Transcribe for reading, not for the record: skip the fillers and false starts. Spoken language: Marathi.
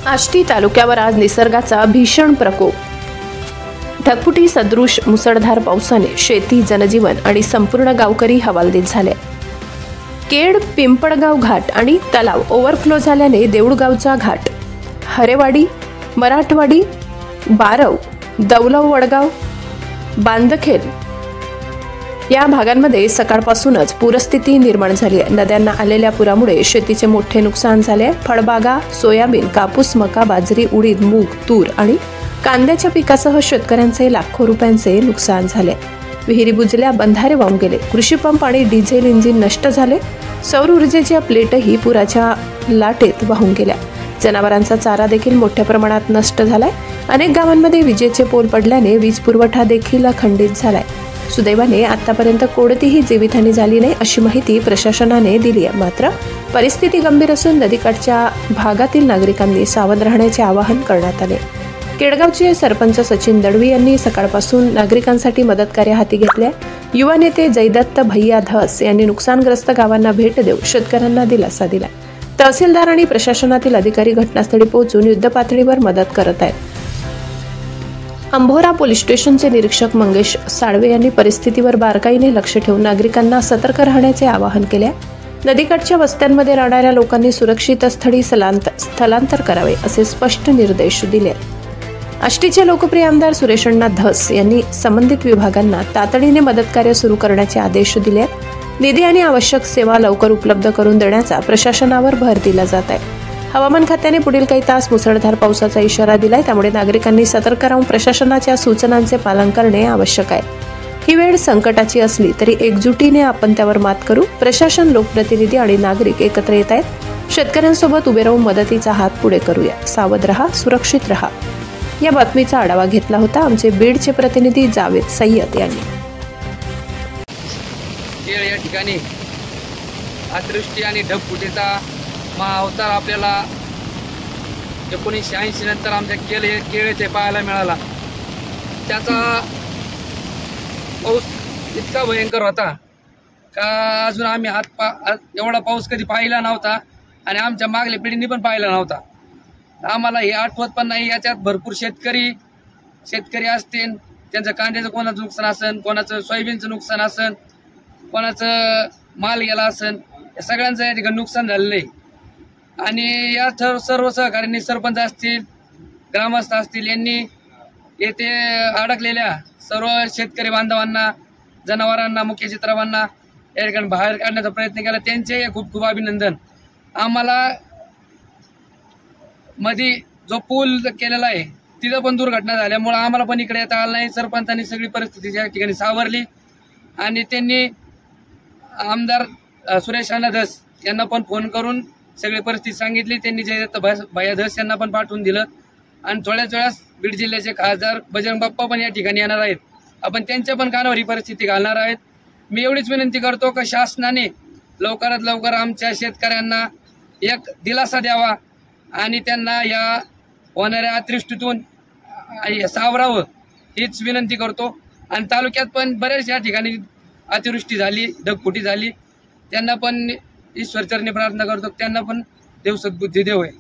आष्टी तालुक्यावर आज निसर्गाचा भीषण प्रकोप। ढगफुटी सदृश मुसळधार पावसाने शेती, जनजीवन आणि संपूर्ण गावकरी हवालदिल झाले। केड, पिंपळगाव घाट आणि तलाव ओव्हरफ्लो झाल्याने देऊळगावचा घाट, हरेवाडी, मराठवाडी, बारव, दौलव, वडगाव, बांदखेल या भागांमध्ये सकाळपासूनच पूरस्थिती निर्माण झाली आहे। नद्यांना आलेल्या पुरामुळे शेतीचे मोठे नुकसान झाले। फळबागा, सोयाबीन, कापूस, मका, बाजरी, उडीद, मूग, तूर आणि कांद्याच्या पिकासह शेतकऱ्यांचे लाखो रुपयांचे नुकसान झाले। विहिरी बुजल्या, बंधारे वाहून गेले, कृषी पंप आणि डिझेल इंजिन नष्ट झाले। सौर ऊर्जेच्या प्लेटही पुराच्या लाटेत वाहून गेल्या। जनावरांचा चारा देखील मोठ्या प्रमाणात नष्ट झालाय। अनेक गावांमध्ये विजेचे पोल पडल्याने वीज पुरवठा देखील खंडित झालाय। सुदैवाने आतापर्यंत कोणतीही जीवितहानी झाली नाही अशी माहिती प्रशासनाने दिली आहे। मात्र परिस्थिती गंभीर असून नदीकाठच्या भागातील नागरिकांनी सावध राहण्याचे आवाहन करण्यात आले। केडगावचे सरपंच सचिन दळवी यांनी सकाळपासून नागरिकांसाठी मदत कार्य हाती घेतले। युवा नेते जयदत्त भैया धस यांनी नुकसानग्रस्त गावांना भेट देऊन शेतकऱ्यांना दिलासा दिला। तहसीलदार आणि प्रशासनातील अधिकारी घटनास्थळी पोहोचून युद्धपातळीवर मदत करत आहेत। अंभोरा पोलीस स्टेशनचे निरीक्षक मंगेश साळवे यांनी परिस्थितीवर बारकाईने लक्ष ठेवून नागरिकांना सतर्क राहण्याचे आवाहन केले। नदीकाठच्या वस्त्यांमध्ये राहणाऱ्या लोकांनी सुरक्षित स्थळी स्थलांतर करावे असे स्पष्ट निर्देश दिले। आष्टीचे लोकप्रिय आमदार सुरेश अण्णा धस यांनी संबंधित विभागांना तातडीने मदत कार्य सुरू करण्याचे आदेश दिले। निधी आणि आवश्यक सेवा लवकर उपलब्ध करून देण्याचा प्रशासनावर भर दिला जात आहे। हवामान खात्याने पुढील काही तास मुसळधार पावसाचा इशारा दिलाय, त्यामुळे नागरिकांनी सतर्क राहून प्रशासनाच्या सूचनांचे पालन करणे आवश्यक आहे। ही वेळ संकटाची असली तरी एकजुटीने आपण त्यावर मात करू। प्रशासन, लोकप्रतिनिधी आणि नागरिक एकत्र येत आहेत। शेतकऱ्यांसोबत उभे राहून मदतीचा हात पुढे करूया। सावध रहा, सुरक्षित रहा। या बातमीचा आढावा घेतला होता आमचे बीडचे प्रतिनिधी जावेद सय्यद यांनी। या ठिकाणी अतिवृष्टी आणि ढगफुटीचा महाअवतार आपल्याला 1980 नंतर आमच्या केळेचे पाहायला मिळाला। त्याचा पाऊस इतका भयंकर होता का अजून आम्ही एवढा पाऊस कधी पाहिला नव्हता आणि आमच्या मागल्या पिढींनी पण पाहिला नव्हता। आम्हाला हे आठवत पण नाही। याच्यात भरपूर शेतकरी असतील, त्यांचं कांद्याचं कोणाचं नुकसान असेल, कोणाचं सोयाबीनचं नुकसान असेल, कोणाचं माल गेला असेल, या सगळ्यांचं या ठिकाणी नुकसान झालेलं आहे। आणि या सर्व सहकार्यांनी, सरपंच असतील, ग्रामस्थ असतील, यांनी येथे अडकलेल्या सर्व शेतकरी बांधवांना, जनावरांना, मुख्य चित्रपांना या ठिकाणी बाहेर काढण्याचा प्रयत्न केला। त्यांचे खूप खूप अभिनंदन। आम्हाला मध्ये जो पूल केलेला आहे तिथं पण दुर्घटना झाल्यामुळे आम्हाला पण इकडे येता आलं नाही। सरपंचांनी सगळी परिस्थिती या ठिकाणी सावरली आणि त्यांनी आमदार सुरेश अण्णा धस यांना पण फोन करून सगळी परिस्थिती सांगितली। त्यांनी जयदत्त भैया धस यांना पण पाठवून दिलं आणि थोड्याच वेळात बीड जिल्ह्याचे खासदार बजरंग बाप्पा पण या ठिकाणी येणार आहेत। आपण त्यांच्या पण कानावर ही परिस्थिती घालणार आहेत। मी एवढीच विनंती करतो की शासनाने लवकरात लवकर आमच्या शेतकऱ्यांना एक दिलासा द्यावा आणि त्यांना या होणाऱ्या अतिवृष्टीतून सावरावं हीच विनंती करतो। आणि तालुक्यात पण बरेच या ठिकाणी अतिवृष्टी झाली, ढगफुटी झाली, त्यांना पण ईश्वरचरणी प्रार्थना करतो, त्यांना पण देव सद्बुद्धी देव आहे।